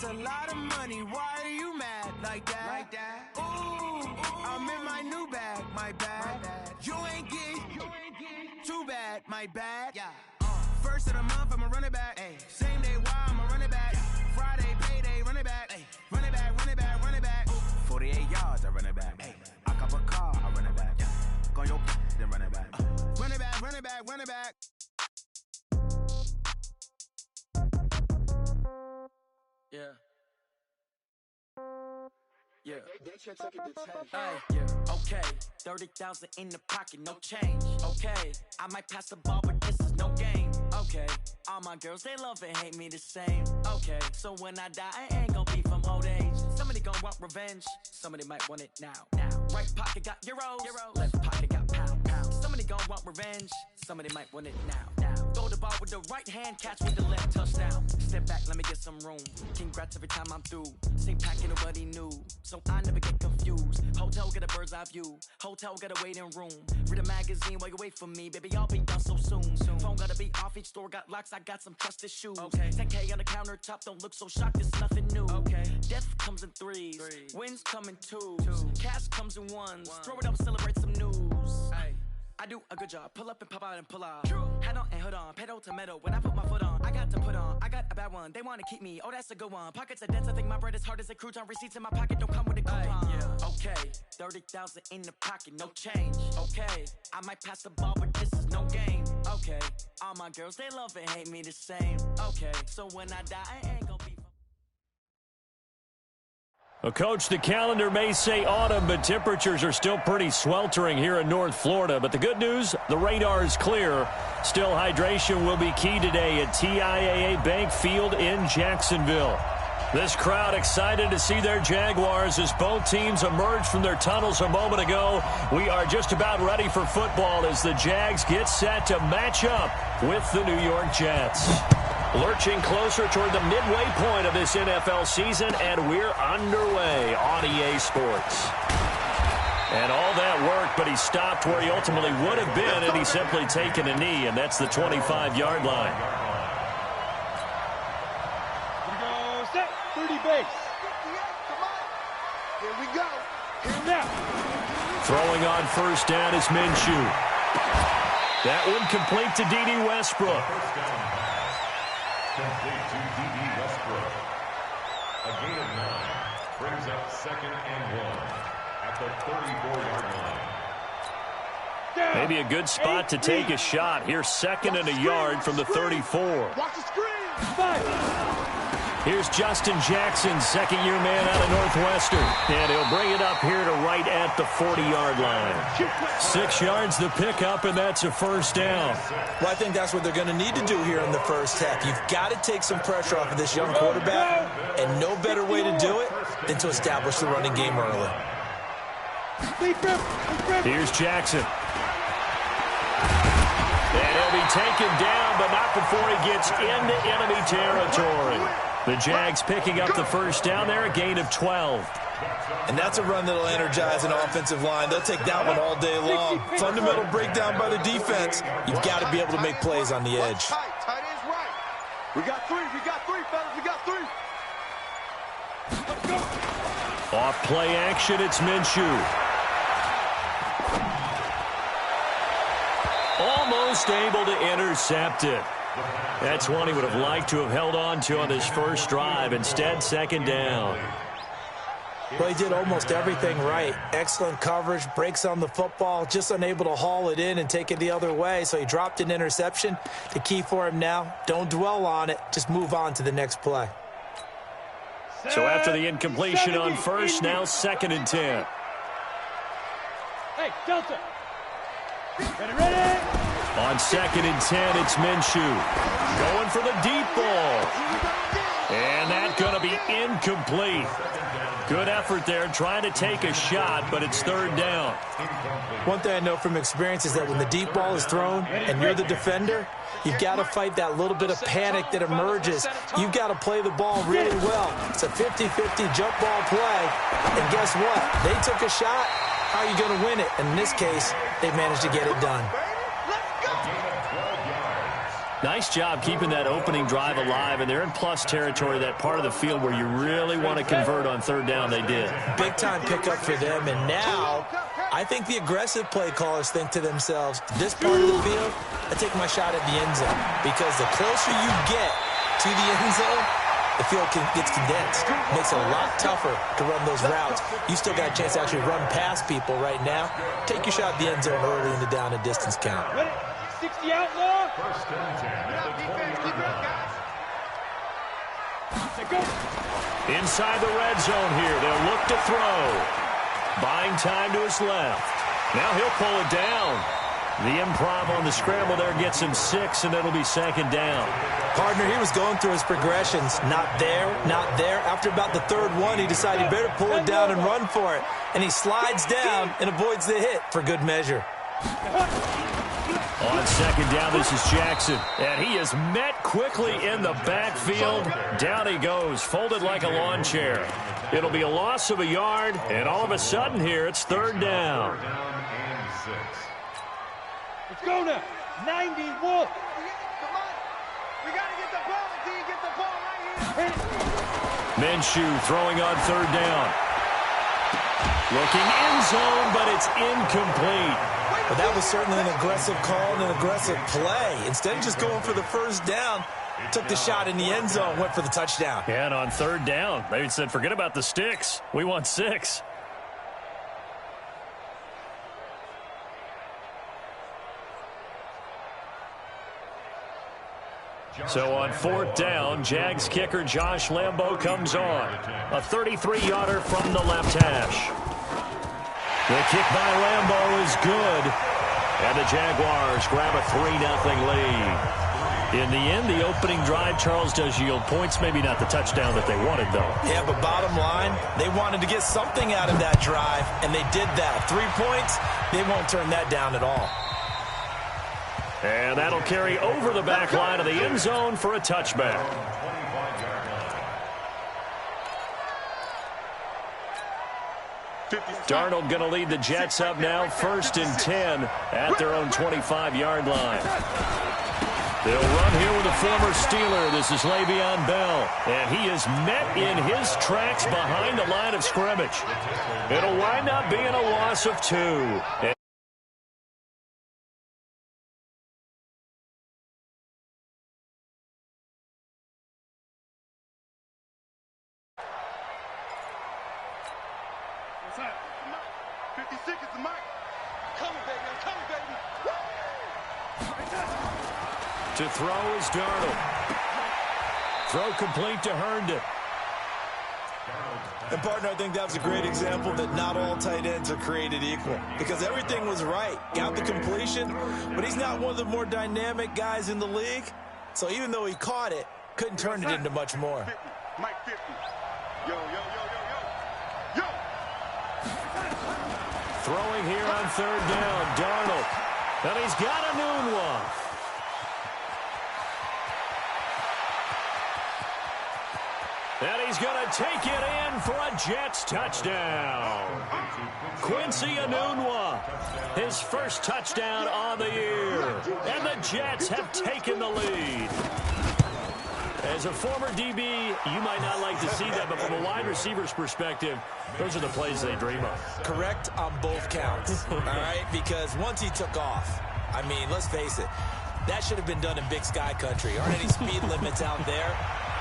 That's a lot of money. Why are you mad like that? Ooh, I'm in my new bag, my bad. You ain't get too bad, my bad. Yeah. First of the month, I'ma run it back. Ay. Same day, why I'ma run it back. Friday, payday, run it back. Ay. Run it back, run it back, run it back. 48 yards, I run it back. Ay. I cop a car, I run it back. Yeah. Go on your then run it back. Run it back, run it back, run it back. Yeah. Yeah. Yeah. Okay. 30,000 in the pocket, no change. Okay. I might pass the ball, but this is no game. Okay. All my girls, they love and hate me the same. Okay. So when I die, I ain't gonna be from old age. Somebody gon' want revenge. Somebody might want it now. Right pocket got euros. Left pocket got pounds. Somebody gon' want revenge. Somebody might want it now. Throw the ball with the right hand, catch with the left, touchdown. Step back, let me get some room. Congrats every time I'm through. Same packing nobody knew, so I never get confused. Hotel get a bird's eye view. Hotel got a waiting room. Read a magazine while you wait for me, baby. I'll be done so soon. Phone gotta be off. Each store got locks. I got some trusted shoes. Okay. 10K on the countertop. Don't look so shocked. It's nothing new. Okay. Death comes in threes. Wins come in twos. Cash comes in ones. Throw it up, celebrate some news. Ay. I do a good job. Pull up and pop out and pull out. Head on and hood on. Pedal to metal. When I put my foot on, I got to put on. I got a bad one. They want to keep me. Oh, that's a good one. Pockets are dense. I think my bread is hard as a crouton. Receipts in my pocket don't come with a coupon. Yeah. Okay. 30,000 in the pocket. No change. Okay. I might pass the ball, but this is no game. Okay. All my girls, they love and hate me the same. Okay. So when I die, I ain't gonna be... Well, Coach, the calendar may say autumn, but temperatures are still pretty sweltering here in North Florida. But the good news, the radar is clear. Still, hydration will be key today at TIAA Bank Field in Jacksonville. This crowd excited to see their Jaguars as both teams emerged from their tunnels a moment ago. We are just about ready for football as the Jags get set to match up with the New York Jets. Lurching closer toward the midway point of this NFL season, and we're underway on EA Sports. And all that work, but he stopped where he ultimately would have been had he simply taken a knee, and that's the 25-yard line. Here we go, set, 30 base. Here we go. Here now. Throwing on first down is Minshew. That one complete to D.D. Westbrook. Complete to D.D. Westbrook. A gain of 9 brings up 2nd and 1 at the 34-yard line. Maybe a good spot to take a shot. Here's 2nd and a yard from the 34. Watch the screen. 5. Here's Justin Jackson, second-year man out of Northwestern. And he'll bring it up here to right at the 40-yard line. 6 yards the pickup, and that's a first down. Well, I think that's what they're going to need to do here in the first half. You've got to take some pressure off of this young quarterback, and no better way to do it than to establish the running game early. Here's Jackson. And he'll be taken down, but not before he gets into enemy territory. The Jags picking up the first down there, a gain of 12. And that's a run that'll energize an offensive line. They'll take that one all day long. Fundamental breakdown by the defense. You've got to be able to make plays on the edge. Tight end's right. We got three, fellas. We got three. Let's go. Off play action, it's Minshew. Almost able to intercept it. That's one he would have liked to have held on to on his first drive. Instead, second down. Well, he did almost everything right. Excellent coverage, breaks on the football, just unable to haul it in and take it the other way. So he dropped an interception. The key for him now, don't dwell on it. Just move on to the next play. So after the incompletion on first, now 2nd and 10. Hey, Delta. Ready. On 2nd and 10, it's Minshew. Going for the deep ball. And that's going to be incomplete. Good effort there, trying to take a shot, but it's 3rd down. One thing I know from experience is that when the deep ball is thrown and you're the defender, you've got to fight that little bit of panic that emerges. You've got to play the ball really well. It's a 50-50 jump ball play. And guess what? They took a shot. How are you going to win it? And in this case, they managed to get it done. Nice job keeping that opening drive alive, and they're in plus territory, that part of the field where you really want to convert on third down. They did. Big-time pickup for them, and now I think the aggressive play callers think to themselves, this part of the field, I take my shot at the end zone, because the closer you get to the end zone, the field gets condensed. Makes it a lot tougher to run those routes. You still got a chance to actually run past people right now. Take your shot at the end zone early in the down and distance count. 60 outlaw. First and 10 at the 20-yard line. Inside the red zone here. They'll look to throw. Buying time to his left. Now he'll pull it down. The improv on the scramble there gets him 6, and it'll be second down. Partner, he was going through his progressions. Not there, not there. After about the third one, he decided he better pull it down and run for it. And he slides down and avoids the hit for good measure. On second down, this is Jackson. And he is met quickly in the backfield. Down he goes, folded like a lawn chair. It'll be a loss of a yard, and all of a sudden here, it's third down. Let's go now. 90, Wolf. We got to get the ball until you get the ball right here. Minshew throwing on third down. Looking end zone, but it's incomplete. But that was certainly an aggressive call and an aggressive play. Instead of just going for the first down, took the shot in the end zone, went for the touchdown. Yeah, and on third down, they said, forget about the sticks. We want 6. So on fourth down, Jags kicker Josh Lambo comes on. A 33-yarder from the left hash. The kick by Lambo is good. And the Jaguars grab a 3-0 lead. In the end, the opening drive, Charles, does yield points. Maybe not the touchdown that they wanted, though. Yeah, but bottom line, they wanted to get something out of that drive, and they did that. 3 points, they won't turn that down at all. And that'll carry over the back line of the end zone for a touchback. Darnold going to lead the Jets up now, 1st and 10 at their own 25-yard line. They'll run here with a former Steeler. This is Le'Veon Bell, and he is met in his tracks behind the line of scrimmage. It'll wind up being a loss of 2. What's that? 56 is the mic. Coming, baby. I'm coming, baby. To throw is Darnold. Throw complete to Herndon. And, partner, I think that was a great example that not all tight ends are created equal, because everything was right. Got the completion, but he's not one of the more dynamic guys in the league. So even though he caught it, couldn't turn it into much more. 50. Mike 50. Yo, yo, yo, yo, yo. Yo. Throwing here on third down, Darnold. And he's got a noon one. And he's going to take it in for a Jets touchdown. Quincy Enunwa, his first touchdown on the year. And the Jets have taken the lead. As a former DB, you might not like to see that, but from a wide receiver's perspective, those are the plays they dream of. Correct on both counts, all right? Because once he took off, I mean, let's face it, that should have been done in Big Sky country. Aren't any speed limits out there?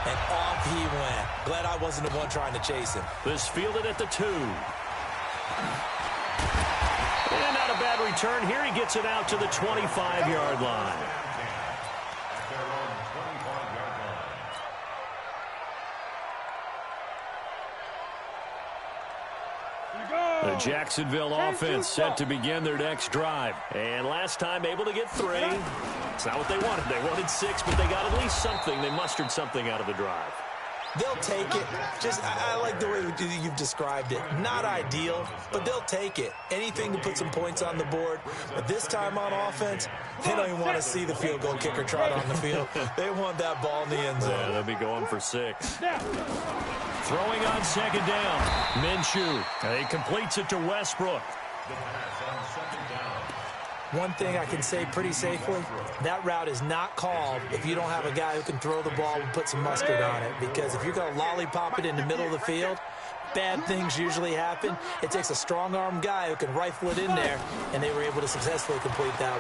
And off he went. Glad I wasn't the one trying to chase him. This fielded at the 2. And not a bad return. Here he gets it out to the 25-yard line. The Jacksonville offense set to begin their next drive. And last time able to get 3. It's not what they wanted. They wanted 6, but they got at least something. They mustered something out of the drive. They'll take it. Just, I like the way you've described it. Not ideal, but they'll take it. Anything to put some points on the board. But this time on offense, they don't even want to see the field goal kicker trot on the field. They want that ball in the end zone. Yeah, they'll be going for 6. Throwing on second down. Minshew. He completes it to Westbrook. One thing I can say pretty safely, that route is not called if you don't have a guy who can throw the ball and put some mustard on it. Because if you're going to lollipop it in the middle of the field, bad things usually happen. It takes a strong-arm guy who can rifle it in there, and they were able to successfully complete that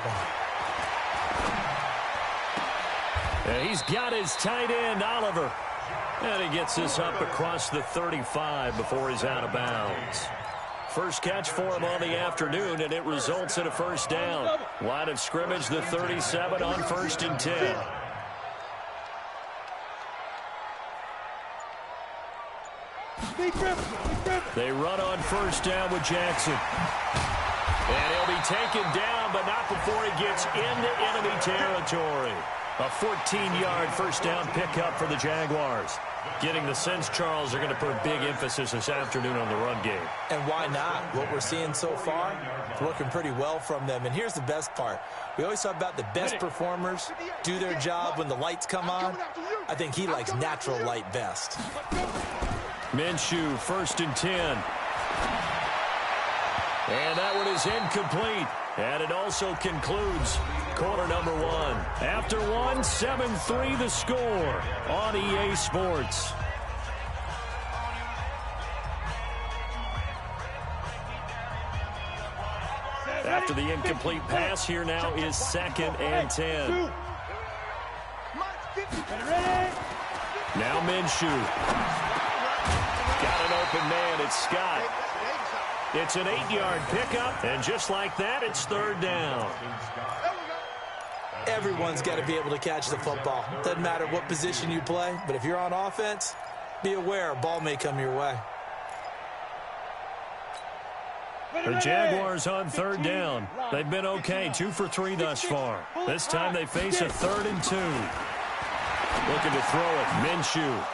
one. And he's got his tight end, Oliver. And he gets this up across the 35 before he's out of bounds. First catch for him on the afternoon, and it results in a first down. Line of scrimmage, the 37 on 1st and 10. They run on first down with Jackson. And he'll be taken down, but not before he gets into enemy territory. A 14-yard first down pickup for the Jaguars. Getting the sense, Charles, they're going to put a big emphasis this afternoon on the run game. And why not? What we're seeing so far, it's working pretty well from them. And here's the best part. We always talk about the best performers do their job when the lights come on. I think he likes natural light best. Minshew, 1st and 10. And that one is incomplete. And it also concludes quarter number 1. After one, 7-3 the score on EA Sports. After the incomplete pass, here now is 2nd and 10. Now Minshew. Got an open man. It's Scott. It's an 8-yard pickup, and just like that, it's 3rd down. Everyone's got to be able to catch the football. Doesn't matter what position you play, but if you're on offense, be aware a ball may come your way. The Jaguars on 3rd down. They've been okay, 2 for 3 thus far. This time they face a 3rd and 2. Looking to throw it, Minshew.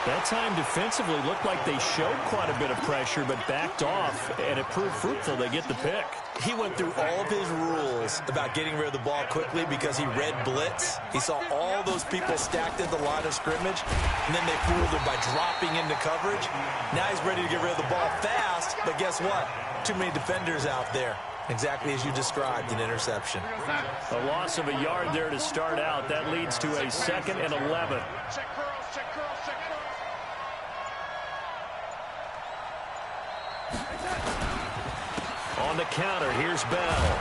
That time defensively looked like they showed quite a bit of pressure but backed off, and it proved fruitful. They get the pick. He went through all of his rules about getting rid of the ball quickly because he read blitz. He saw all those people stacked at the line of scrimmage, and then they fooled him by dropping into coverage. Now he's ready to get rid of the ball fast, but guess what? Too many defenders out there. Exactly as you described, an interception. A loss of a yard there to start out. That leads to a 2nd and 11. On the counter, here's Bell.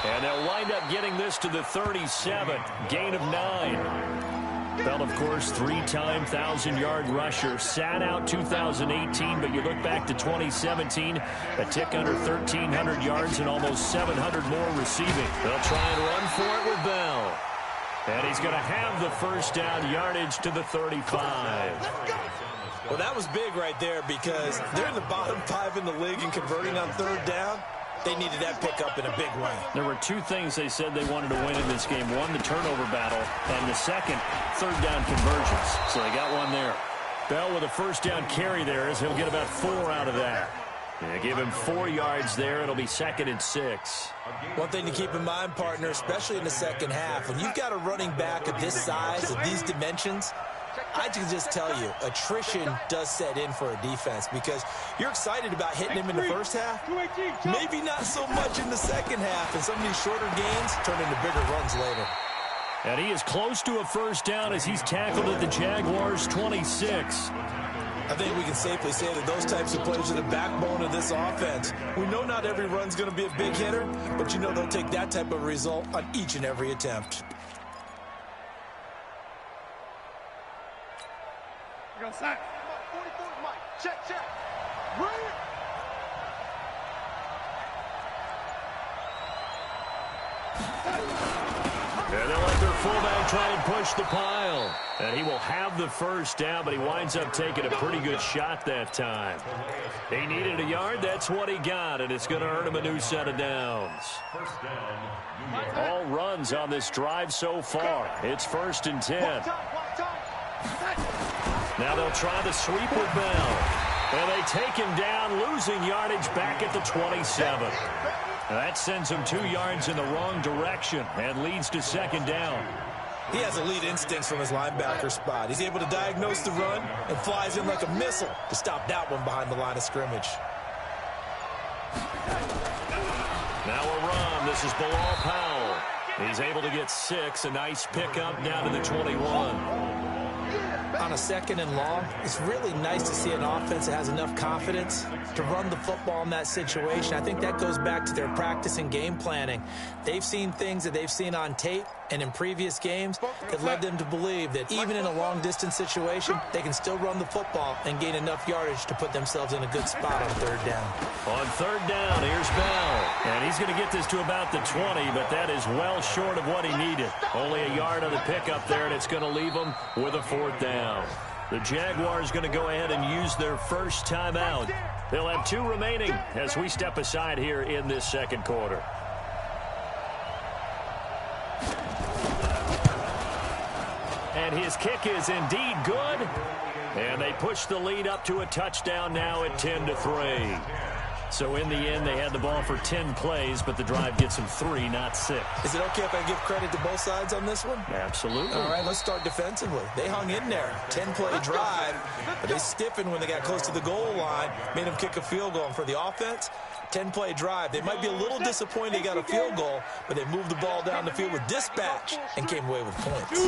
And they'll wind up getting this to the 37. Gain of 9. Bell, of course, 3-time 1,000-yard rusher. Sat out 2018, but you look back to 2017, a tick under 1,300 yards and almost 700 more receiving. They'll try and run for it with Bell. And he's going to have the first down yardage to the 35. Well, that was big right there because they're in the bottom 5 in the league in converting on 3rd down. They needed that pickup in a big way. There were 2 things they said they wanted to win in this game. One, the turnover battle, and the second, 3rd down conversions. So they got one there. Bell with a first down carry there as he'll get about 4 out of that. Yeah, give him 4 yards there. It'll be 2nd and 6. One thing to keep in mind, partner, especially in the second half, when you've got a running back of this size, of these dimensions, I can just tell you, attrition does set in for a defense because you're excited about hitting him in the first half. Maybe not so much in the second half, and some of these shorter gains turn into bigger runs later. And he is close to a first down as he's tackled at the Jaguars' 26. I think we can safely say that those types of plays are the backbone of this offense. We know not every run's going to be a big hitter, but you know they'll take that type of result on each and every attempt. Go sack. 44 Mike. Check. Run it. And they'll let their fullback try and push the pile. And he will have the first down, but he winds up taking a pretty good shot that time. He needed a yard. That's what he got, and it's going to earn him a new set of downs. All runs on this drive so far. It's 1st and 10. Now they'll try the sweep with Bell. And they take him down, losing yardage back at the 27. That sends him 2 yards in the wrong direction and leads to 2nd down. He has elite instincts from his linebacker spot. He's able to diagnose the run and flies in like a missile to stop that one behind the line of scrimmage. Now a run. This is Bilal Powell. He's able to get 6. A nice pickup down to the 21. On a 2nd and long, it's really nice to see an offense that has enough confidence to run the football in that situation. I think that goes back to their practice and game planning. They've seen things that they've seen on tape and in previous games that led them to believe that even in a long-distance situation, they can still run the football and gain enough yardage to put themselves in a good spot on 3rd down. On 3rd down, here's Bell. And he's going to get this to about the 20, but that is well short of what he needed. Only a yard on the pickup there, and it's going to leave him with a 4th down. The Jaguars going to go ahead and use their first timeout. They'll have 2 remaining as we step aside here in this 2nd quarter. And his kick is indeed good. And they push the lead up to a touchdown now at 10-3. So in the end, they had the ball for 10 plays, but the drive gets them 3, not 6. Is it okay if I give credit to both sides on this one? Absolutely. All right, let's start defensively. They hung in there. 10-play drive, but they stiffened when they got close to the goal line, made them kick a field goal. And for the offense, 10-play drive. They might be a little disappointed they got a field goal, but they moved the ball down the field with dispatch and came away with points.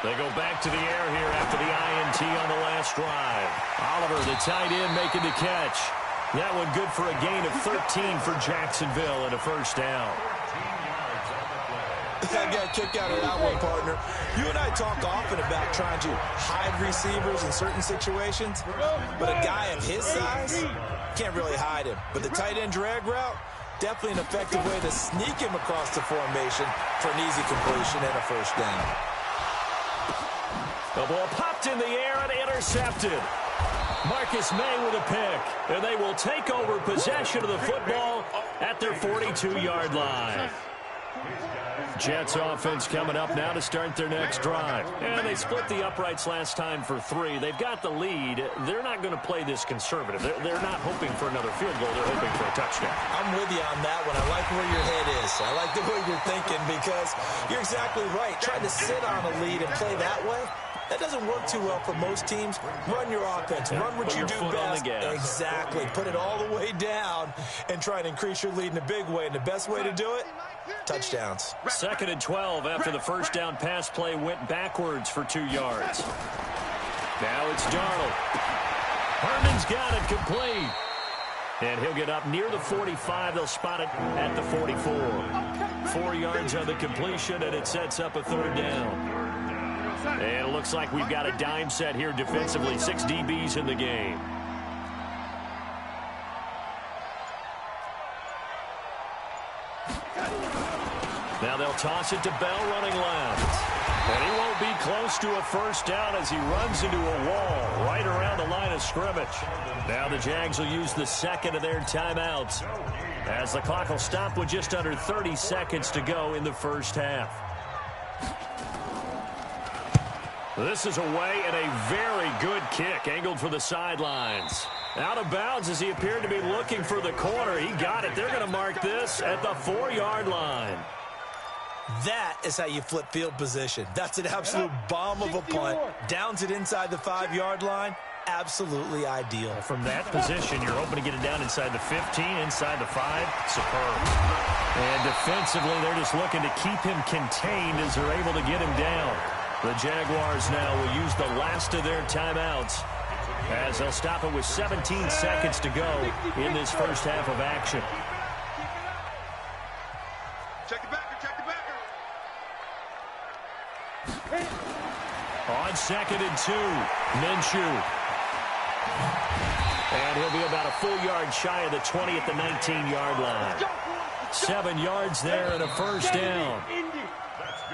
They go back to the air here after the INT on the last drive. Oliver, the tight end, making the catch. That one good for a gain of 13 for Jacksonville and a 1st down. I got a kick out of that one, partner. You and I talk often about trying to hide receivers in certain situations, but a guy of his size can't really hide him. But the tight end drag route, definitely an effective way to sneak him across the formation for an easy completion and a 1st down. The ball popped in the air and intercepted. Marcus May with a pick, and they will take over possession of the football at their 42-yard line. Jets offense coming up now to start their next drive. And they split the uprights last time for 3. They've got the lead. They're not going to play this conservative. They're not hoping for another field goal. They're hoping for a touchdown. I'm with you on that one. I like where your head is. I like the way you're thinking because you're exactly right. Trying to sit on a lead and play that way, that doesn't work too well for most teams. Run your offense. Run what you do best. Exactly. Put it all the way down and try and increase your lead in a big way. And the best way to do it, touchdowns. 2nd and 12 after the 1st down pass play went backwards for 2 yards. Now it's Darnold. Herman's got it complete. And he'll get up near the 45. They'll spot it at the 44. 4 yards on the completion, and it sets up a 3rd down. And it looks like we've got a dime set here defensively. 6 DBs in the game. Now they'll toss it to Bell running left. And he won't be close to a 1st down as he runs into a wall right around the line of scrimmage. Now the Jags will use the 2nd of their timeouts as the clock will stop with just under 30 seconds to go in the 1st half. This is away and a very good kick angled for the sidelines. Out of bounds as he appeared to be looking for the corner. He got it. They're going to mark this at the 4-yard line. That is how you flip field position. That's an absolute bomb of a punt. Downs it inside the 5-yard line. Absolutely ideal. From that position, you're hoping to get it down inside the 15, inside the 5. Superb. And defensively, they're just looking to keep him contained as they're able to get him down. The Jaguars now will use the last of their timeouts as they'll stop it with 17 seconds to go in this 1st half of action. Check the backer, check the backer. On 2nd and 2, Minshew. And he'll be about a full yard shy of the 20 at the 19-yard line. 7 yards there and a 1st down.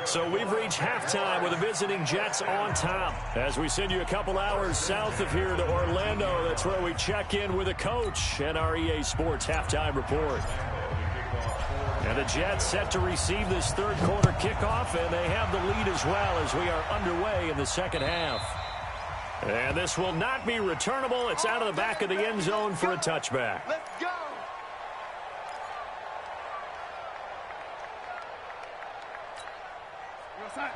So we've reached halftime with the visiting Jets on top. As we send you a couple hours south of here to Orlando, that's where we check in with the coach and our EA Sports halftime report. And the Jets set to receive this 3rd quarter kickoff, and they have the lead as well as we are underway in the 2nd half. And this will not be returnable. It's out of the back of the end zone for a touchback. Let's go.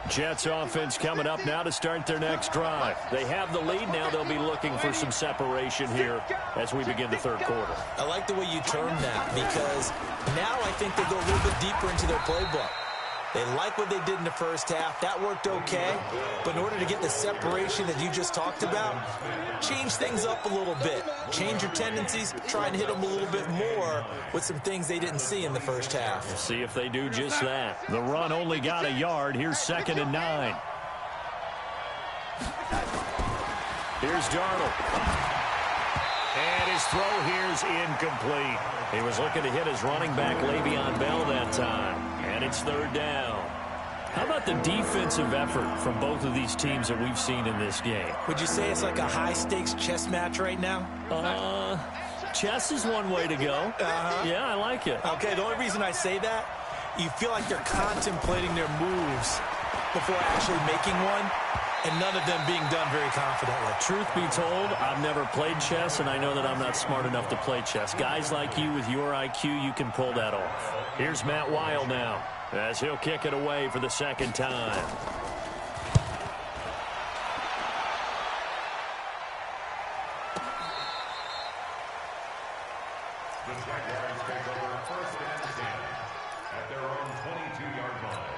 Jets offense coming up now to start their next drive. They have the lead now. They'll be looking for some separation here as we begin the third quarter. I like the way you term that because now I think they go a little bit deeper into their playbook. They like what they did in the first half. That worked okay. But in order to get the separation that you just talked about, change things up a little bit. Change your tendencies. Try and hit them a little bit more with some things they didn't see in the first half. We'll see if they do just that. The run only got a yard. Here's 2nd and 9. Here's Darnold. And his throw here's incomplete. He was looking to hit his running back, Le'Veon Bell, that time. And it's 3rd down. How about the defensive effort from both of these teams that we've seen in this game? Would you say it's like a high-stakes chess match right now? Chess is one way to go. Yeah, I like it. Okay, the only reason I say that, you feel like they're contemplating their moves before actually making one, and none of them being done very confidently. Truth be told, I've never played chess, and I know that I'm not smart enough to play chess. Guys like you with your IQ, you can pull that off. Here's Matt Weil now, as he'll kick it away for the 2nd time. The Jaguars take over 1st and 10 at their own 22-yard line.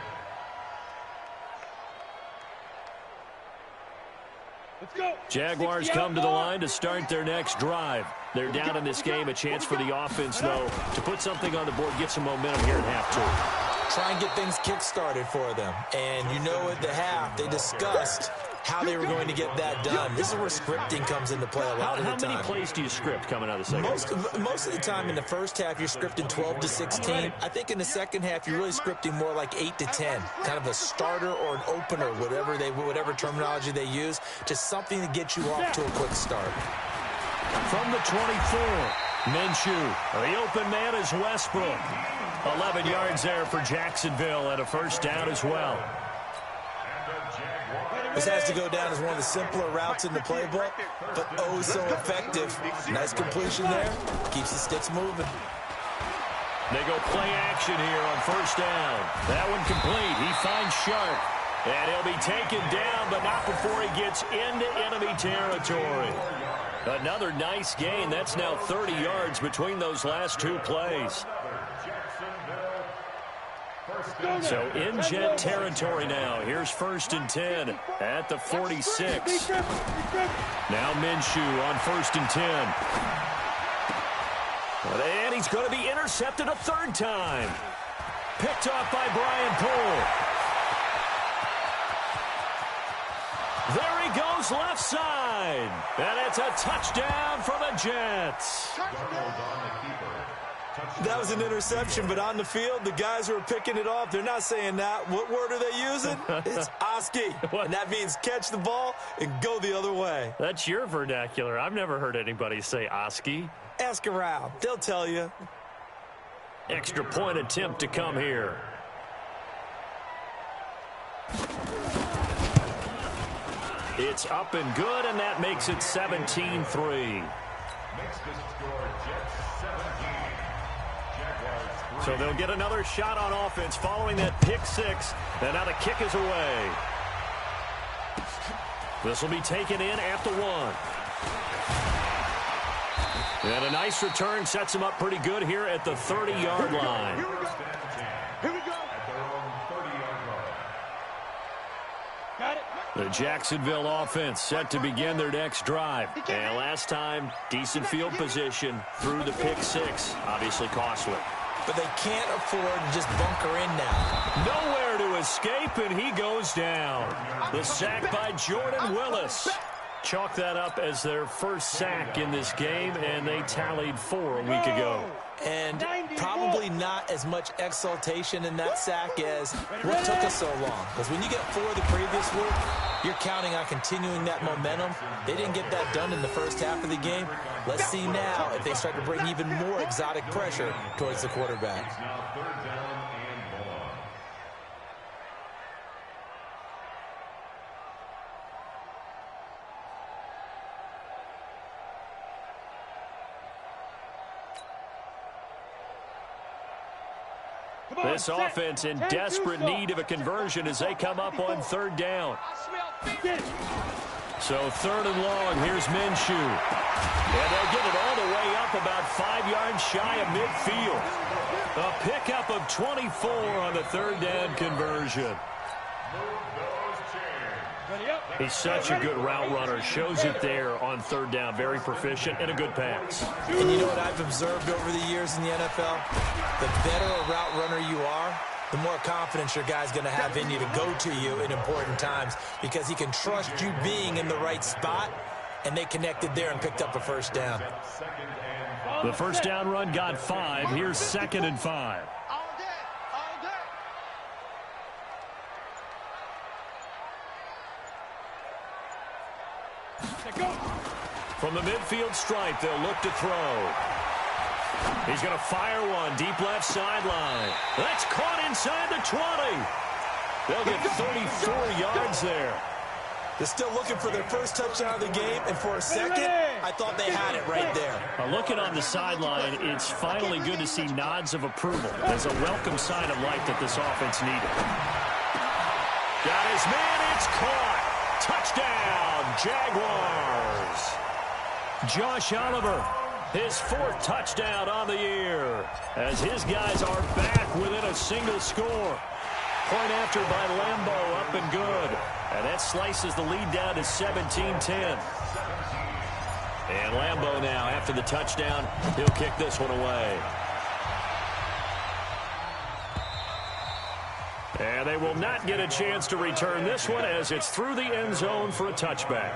Let's go. Jaguars come to the line to start their next drive. They're down in this game. A chance for the offense, though, to put something on the board, get some momentum here in half 2. Try and get things kick-started for them. And you know at the half, they discussed how they were going to get that done. This is where scripting comes into play a lot of the time. How many plays do you script coming out of the second half? Most of the time in the first half, you're scripting 12 to 16. I think in the second half, you're really scripting more like 8 to 10. Kind of a starter or an opener, whatever terminology they use. Just something to get you off to a quick start. From the 24, Minshew. The open man is Westbrook. 11 yards there for Jacksonville and a 1st down as well. This has to go down as one of the simpler routes in the playbook, but oh so effective. Nice completion there. Keeps the sticks moving. They go play action here on 1st down. That one complete. He finds Sharp. And he'll be taken down, but not before he gets into enemy territory. Another nice gain. That's now 30 yards between those last 2 plays. So in Jet territory now. Here's 1st and 10 at the 46. Now Minshew on 1st and 10. And he's going to be intercepted a 3rd time. Picked off by Brian Poole. There he goes left side. And it's a touchdown for the Jets. That was an interception, but on the field, the guys who are picking it off, they're not saying that. What word are they using? It's Oski. And that means catch the ball and go the other way. That's your vernacular. I've never heard anybody say Oski. Ask around. They'll tell you. Extra point attempt to come here. It's up and good, and that makes it 17-3. So they'll get another shot on offense following that pick 6. And now the kick is away. This will be taken in at the 1. And a nice return sets him up pretty good here at the 30-yard line. Here we go. Got it. The Jacksonville offense set to begin their next drive. And last time, decent field position through the pick 6. Obviously costly. But they can't afford to just bunker in now. Nowhere to escape, and he goes down. The sack by Jordan Willis. Chalk that up as their first sack in this game, and they tallied 4 a week ago. And probably not as much exultation in that sack as what took us so long. Because when you get 4 the previous week, you're counting on continuing that momentum. They didn't get that done in the first half of the game. Let's see now if they start to bring even more exotic pressure towards the quarterback. This offense in desperate need of a conversion as they come up on third down. So third and long, here's Minshew. And they'll get it all the way up about 5 yards shy of midfield. A pickup of 24 on the third down conversion. He's such a good route runner. Shows it there on third down. Very proficient and a good pass. And you know what I've observed over the years in the NFL? The better a route runner you are, the more confidence your guy's going to have in you to go to you in important times because he can trust you being in the right spot, and they connected there and picked up a first down. The first down run got 5. Here's 2nd and 5. From the midfield stripe, they'll look to throw. He's going to fire one deep left sideline. That's caught inside the 20. They'll get 34 yards there. They're still looking for their first touchdown of the game, and for a second, I thought they had it right there. Looking on the sideline, it's finally good to see nods of approval as a welcome sign of life that this offense needed. Got his man, it's caught. Touchdown, Jaguars. Josh Oliver, his 4th touchdown on the year, as his guys are back within a single score. Point after by Lambeau, up and good. And that slices the lead down to 17-10. And Lambeau now, after the touchdown, he'll kick this one away. And they will not get a chance to return this one as it's through the end zone for a touchback.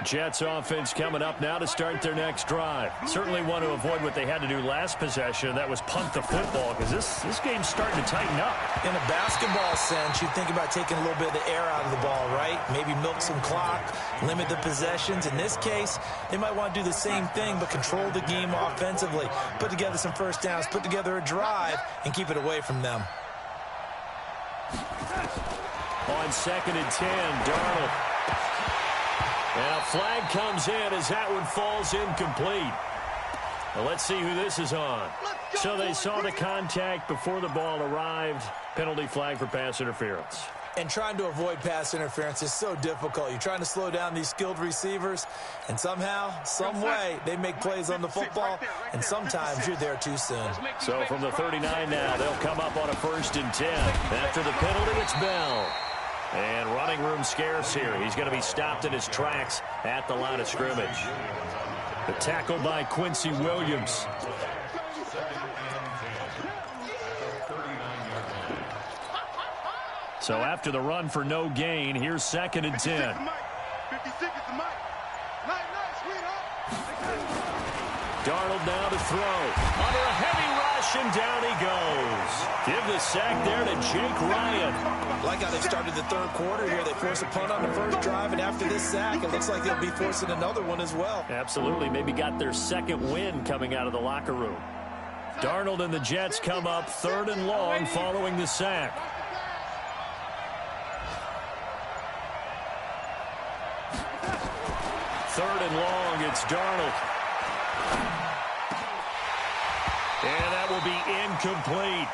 Jets offense coming up now to start their next drive. Certainly want to avoid what they had to do last possession. That was punt the football because this game's starting to tighten up. In a basketball sense, you think about taking a little bit of the air out of the ball, right? Maybe milk some clock, limit the possessions. In this case, they might want to do the same thing but control the game offensively. Put together some first downs, put together a drive, and keep it away from them. On 2nd and 10, Darnold. And a flag comes in as that one falls incomplete. Well, let's see who this is on. So they saw the contact before the ball arrived. Penalty flag for pass interference. And trying to avoid pass interference is so difficult. You're trying to slow down these skilled receivers, and somehow, some way, they make plays on the football, and sometimes you're there too soon. So from the 39 now, they'll come up on a 1st and 10. After the penalty, it's Bell. And running room scarce here. He's going to be stopped in his tracks at the line of scrimmage. The tackle by Quincy Williams. So after the run for no gain, here's 2nd and 10. Darnold now to throw. Under a heavy rush, and down he goes. Give the sack there to Jake Ryan. Like how they started the third quarter here. They force a punt on the first drive, and after this sack, it looks like they'll be forcing another one as well. Absolutely. Maybe got their 2nd win coming out of the locker room. Darnold and the Jets come up 3rd and long following the sack. Third and long, it's Darnold. And that will be incomplete.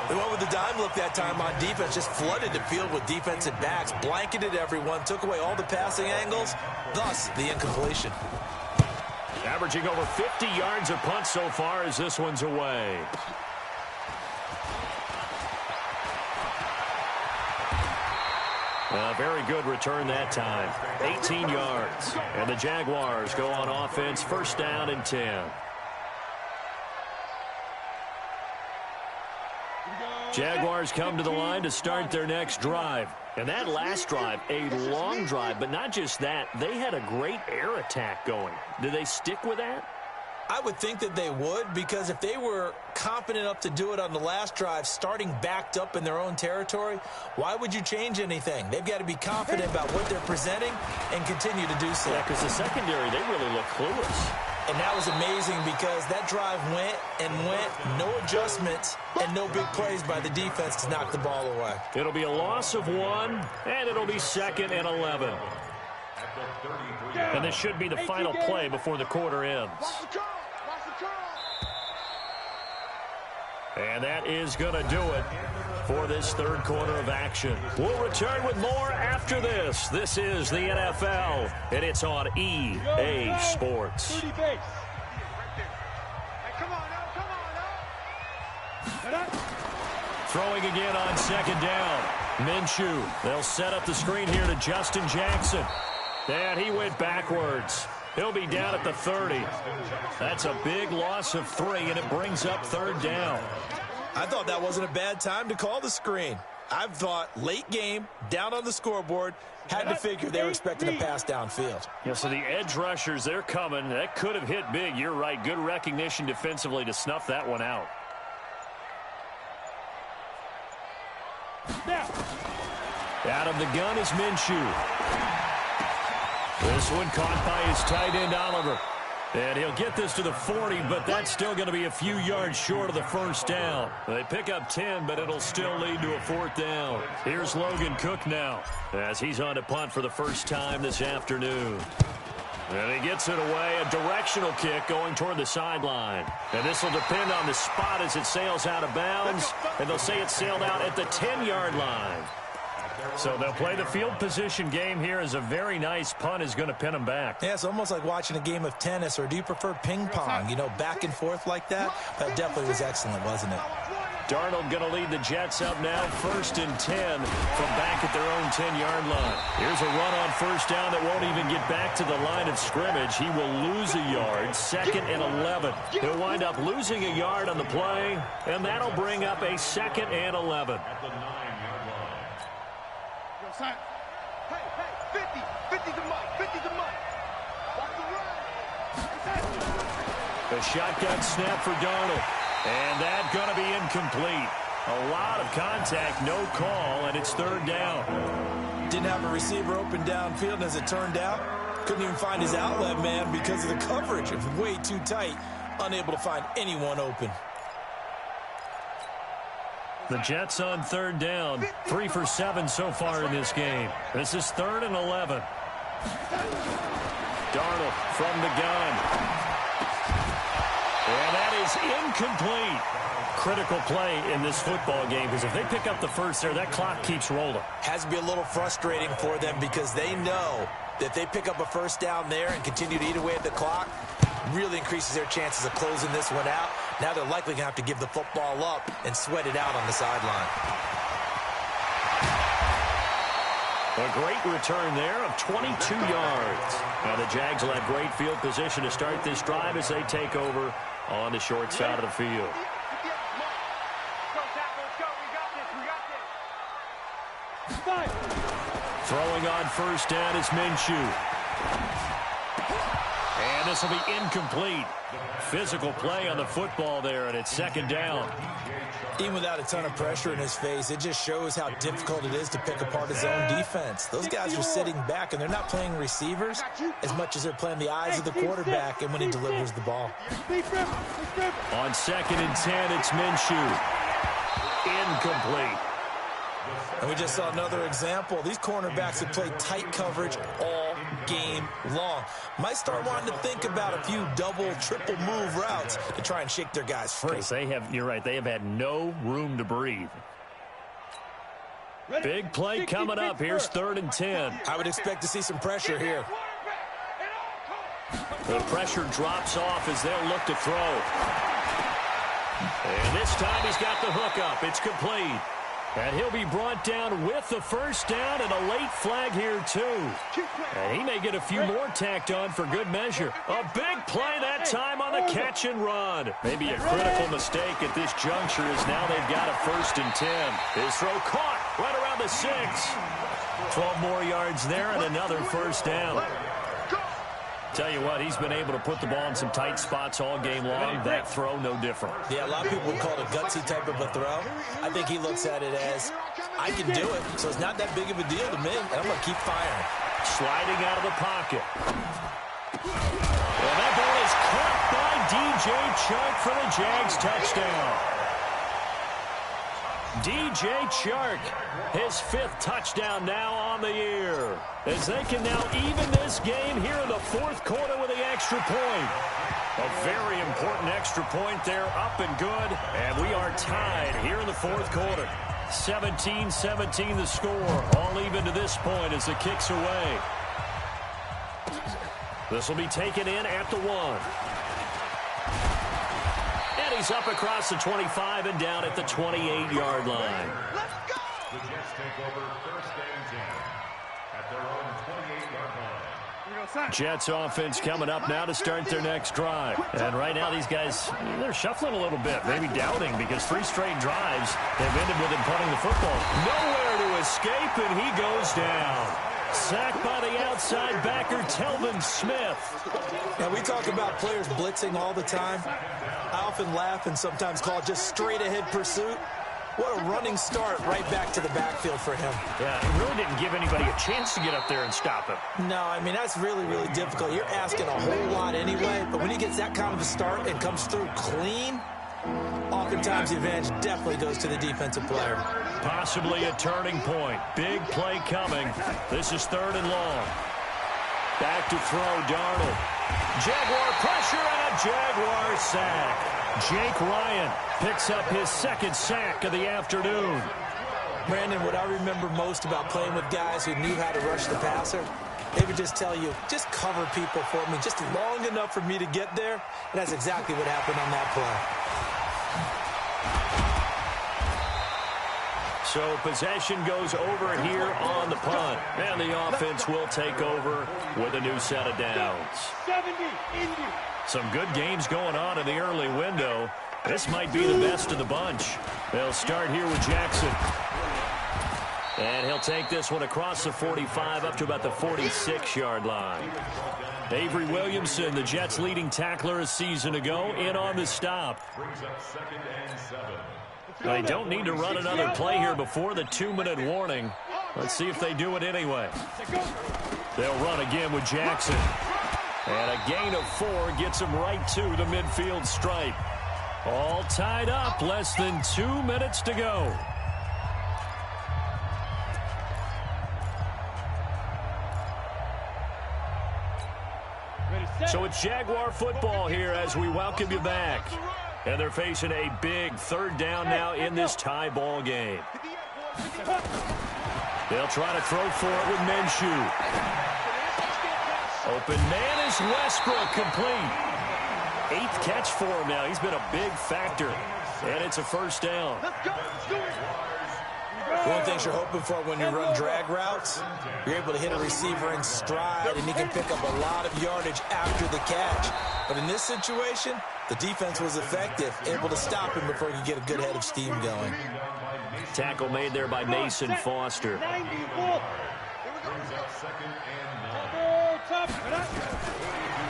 They went with the dime look that time on defense, just flooded the field with defensive backs, blanketed everyone, took away all the passing angles, thus the incompletion. Averaging over 50 yards a punt so far as this one's away. A very good return that time. 18 yards. And the Jaguars go on offense, 1st down and 10. Jaguars come to the line to start their next drive. And that last drive, a long drive, but not just that, they had a great air attack going. Did they stick with that? I would think that they would, because if they were confident enough to do it on the last drive, starting backed up in their own territory, why would you change anything? They've got to be confident about what they're presenting and continue to do so. Yeah, because the secondary, they really look clueless. And that was amazing because that drive went and went, no adjustments and no big plays by the defense to knock the ball away. It'll be a loss of 1, and it'll be 2nd and 11. And this should be the final play before the quarter ends. And that is going to do it for this third quarter of action. We'll return with more after this. This is the NFL, and it's on EA Sports. Throwing again on 2nd down. Minshew. They'll set up the screen here to Justin Jackson. And he went backwards. He'll be down at the 30. That's a big loss of 3, and it brings up 3rd down. I thought that wasn't a bad time to call the screen. I thought late game, down on the scoreboard, had to figure they were expecting a pass downfield. Yeah, so the edge rushers, they're coming. That could have hit big. You're right. Good recognition defensively to snuff that one out. Out of the gun is Minshew. This one caught by his tight end, Oliver. And he'll get this to the 40, but that's still going to be a few yards short of the 1st down. They pick up 10, but it'll still lead to a 4th down. Here's Logan Cook now as he's on to punt for the first time this afternoon. And he gets it away, a directional kick going toward the sideline. And this will depend on the spot as it sails out of bounds. And they'll say it sailed out at the 10-yard line. So they'll play the field position game here as a very nice punt is going to pin them back. Yeah, it's almost like watching a game of tennis, or do you prefer ping pong? You know, back and forth like that? That definitely was excellent, wasn't it? Darnold going to lead the Jets up now, 1st and 10 from back at their own 10-yard line. Here's a run on 1st down that won't even get back to the line of scrimmage. He will lose a yard, 2nd and 11. He'll wind up losing a yard on the play, and that'll bring up a 2nd and 11. Hey, 50 to Mike, 50 to Mike. Watch the run. A shotgun snap for Darnold. And that's going to be incomplete. A lot of contact, no call, and it's 3rd down. Didn't have a receiver open downfield, and as it turned out, couldn't even find his outlet man because of the coverage. It was way too tight, unable to find anyone open. The Jets on 3rd down, 3 for 7 so far in this game. This is 3rd and 11. Darnold from the gun. And that is incomplete. Critical play in this football game, because if they pick up the 1st there, that clock keeps rolling. Has to be a little frustrating for them because they know that they pick up a 1st down there and continue to eat away at the clock, really increases their chances of closing this one out. Now they're likely going to have to give the football up and sweat it out on the sideline. A great return there of 22 yards. Now the Jags will have great field position to start this drive as they take over on the short side of the field. Throwing on 1st down is Minshew. And this will be incomplete. Physical play on the football there, and it's 2nd down. Even without a ton of pressure in his face, it just shows how difficult it is to pick apart his own defense. Those guys are sitting back, and they're not playing receivers as much as they're playing the eyes of the quarterback and when he delivers the ball. On 2nd and 10, it's Minshew. Incomplete. And we just saw another example. These cornerbacks have played tight coverage all game long. Might start wanting to think about a few double, triple move routes to try and shake their guys free. You're right, they have had no room to breathe. Big play coming up. Here's 3rd and 10. I would expect to see some pressure here. The pressure drops off as they'll look to throw. And this time he's got the hook up. It's complete. And he'll be brought down with the 1st down and a late flag here, too. And he may get a few more tacked on for good measure. A big play that time on the catch and run. Maybe a critical mistake at this juncture is now they've got a 1st and 10. His throw caught right around the 6. 12 more yards there and another 1st down. Tell you what, he's been able to put the ball in some tight spots all game long. That throw, no different. Yeah, a lot of people would call it a gutsy type of a throw. I think he looks at it as, I can do it, so it's not that big of a deal to me, and I'm going to keep firing. Sliding out of the pocket. Well, that ball is caught DJ Chark for the Jags touchdown. DJ Chark, his 5th touchdown now on the year, as they can now even this game here in the 4th quarter with the extra point. A very important extra point there, up and good, and we are tied here in the 4th quarter. 17-17 the score, all even to this point as the kick's away. This will be taken in at the 1. And he's up across the 25 and down at the 28-yard line. The Jets take over 1st and 10 at their own 28-yard line. Jets offense coming up now to start their next drive. And right now these guys, they're shuffling a little bit, maybe doubting, because 3 straight drives have ended with him punting the football. Nowhere to escape, and he goes down. Sacked by the outside backer, Telvin Smith. Now, we talk about players blitzing all the time. I often laugh and sometimes call it just straight-ahead pursuit. What a running start right back to the backfield for him. Yeah, he really didn't give anybody a chance to get up there and stop him. No, I mean, that's really, really difficult. You're asking a whole lot anyway, but when he gets that kind of a start and comes through clean, oftentimes the advantage definitely goes to the defensive player. Possibly a turning point. Big play coming. This is 3rd and long. Back to throw, Darnold. Jaguar pressure and a Jaguar sack. Jake Ryan picks up his 2nd sack of the afternoon. Brandon, what I remember most about playing with guys who knew how to rush the passer, they would just tell you, just cover people for me, just long enough for me to get there. And that's exactly what happened on that play. So possession goes over here on the punt. And the offense will take over with a new set of downs. 70, Indy. Some good games going on in the early window. This might be the best of the bunch. They'll start here with Jackson. And he'll take this one across the 45 up to about the 46-yard line. Avery Williamson, the Jets' leading tackler a season ago, in on the stop. Brings up 2nd and 7. They don't need to run another play here before the 2-minute warning. Let's see if they do it anyway. They'll run again with Jackson. And a gain of 4 gets him right to the midfield stripe. All tied up, less than 2 minutes to go. So it's Jaguar football here as we welcome you back. And they're facing a big 3rd down now in this tie ball game. They'll try to throw for it with Minshew. Open man is Westbrook, complete. 8th catch for him now. He's been a big factor. And it's a 1st down. One of the things you're hoping for when you run drag routes, you're able to hit a receiver in stride, and he can pick up a lot of yardage after the catch. But in this situation, the defense was effective, able to stop him before he could get a good head of steam going. Tackle made there by Mason Foster.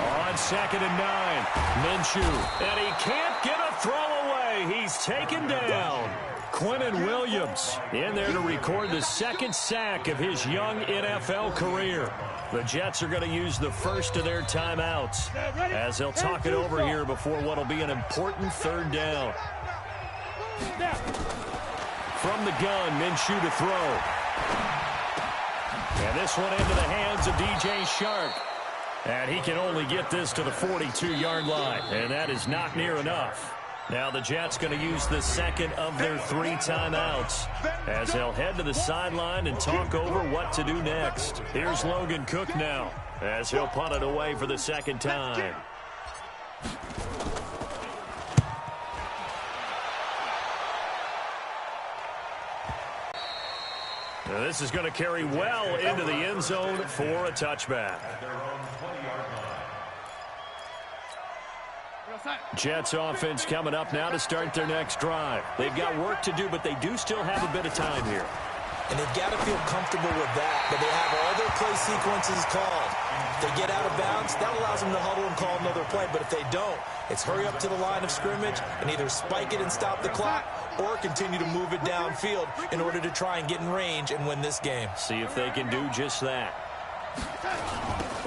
On 2nd and 9, Minshew. And he can't get a throw away. He's taken down. Quinnen Williams in there to record the 2nd sack of his young NFL career. The Jets are going to use the first of their timeouts as they'll talk it over here before what will be an important 3rd down. From the gun, Minshew to throw. And this one into the hands of DJ Chark. And he can only get this to the 42-yard line. And that is not near enough. Now the Jets going to use the 2nd of their 3 timeouts as they'll head to the sideline and talk over what to do next. Here's Logan Cook now as he'll punt it away for the 2nd time. Now this is going to carry well into the end zone for a touchback. Jets offense coming up now to start their next drive. They've got work to do, but they do still have a bit of time here. And they've got to feel comfortable with that, but they have all their play sequences called. If they get out of bounds, that allows them to huddle and call another play, but if they don't, it's hurry up to the line of scrimmage and either spike it and stop the clock or continue to move it downfield in order to try and get in range and win this game. See if they can do just that.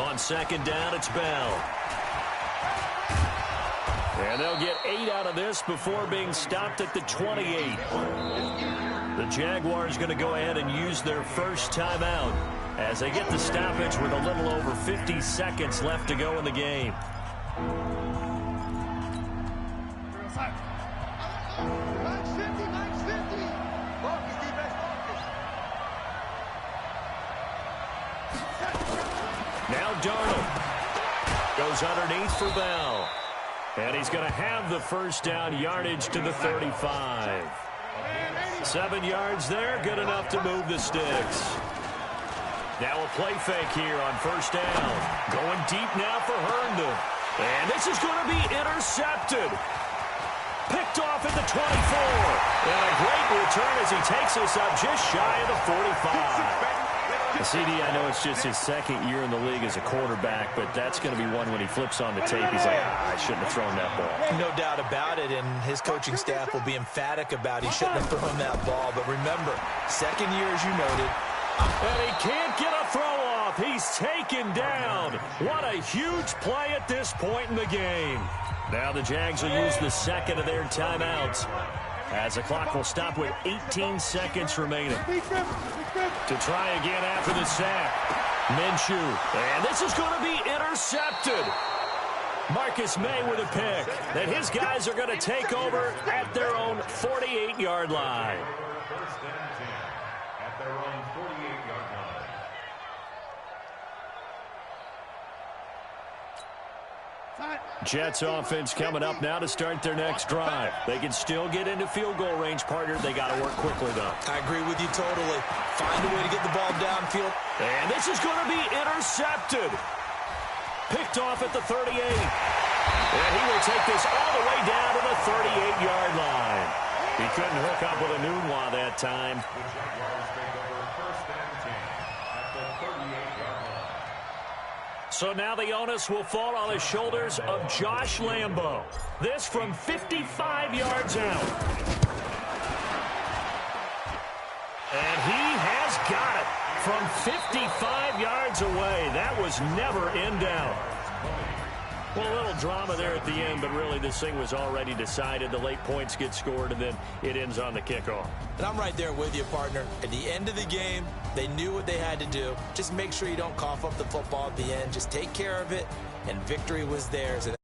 On 2nd down, it's Bell. And they'll get 8 out of this before being stopped at the 28. The Jaguars going to go ahead and use their first timeout as they get the stoppage with a little over 50 seconds left to go in the game. Now Darnold goes underneath for Bell. And he's going to have the first down yardage to the 35. 7 yards there, good enough to move the sticks. Now a play fake here on first down. Going deep now for Herndon. And this is going to be intercepted. Picked off at the 24. And a great return as he takes us up just shy of the 45. CD, I know it's just his second year in the league as a quarterback, but that's going to be one when he flips on the tape. He's like, I shouldn't have thrown that ball. No doubt about it, and his coaching staff will be emphatic about he shouldn't have thrown that ball. But remember, second year, as you noted. And he can't get a throw off. He's taken down. What a huge play at this point in the game. Now the Jags will use the second of their timeouts, as the clock will stop with 18 seconds remaining. To try again after the sack. Minshew. And this is going to be intercepted. Marcus May with a pick. That his guys are going to take over at their own 48-yard line. First and 10 at their own 48-yard line. Jets offense coming up now to start their next drive. They can still get into field goal range, partner. They got to work quickly, though. I agree with you totally. Find a way to get the ball downfield. And this is going to be intercepted. Picked off at the 38. And he will take this all the way down to the 38-yard line. He couldn't hook up with a Nunwa that time. The Jaguars take over first and 10 at the 38-yard line. So now the onus will fall on the shoulders of Josh Lambo. This from 55 yards out. And he has got it from 55 yards away. That was never in doubt. Well, a little drama there at the end, but really this thing was already decided. The late points get scored, and then it ends on the kickoff. And I'm right there with you, partner. At the end of the game, they knew what they had to do. Just make sure you don't cough up the football at the end. Just take care of it, and victory was theirs. And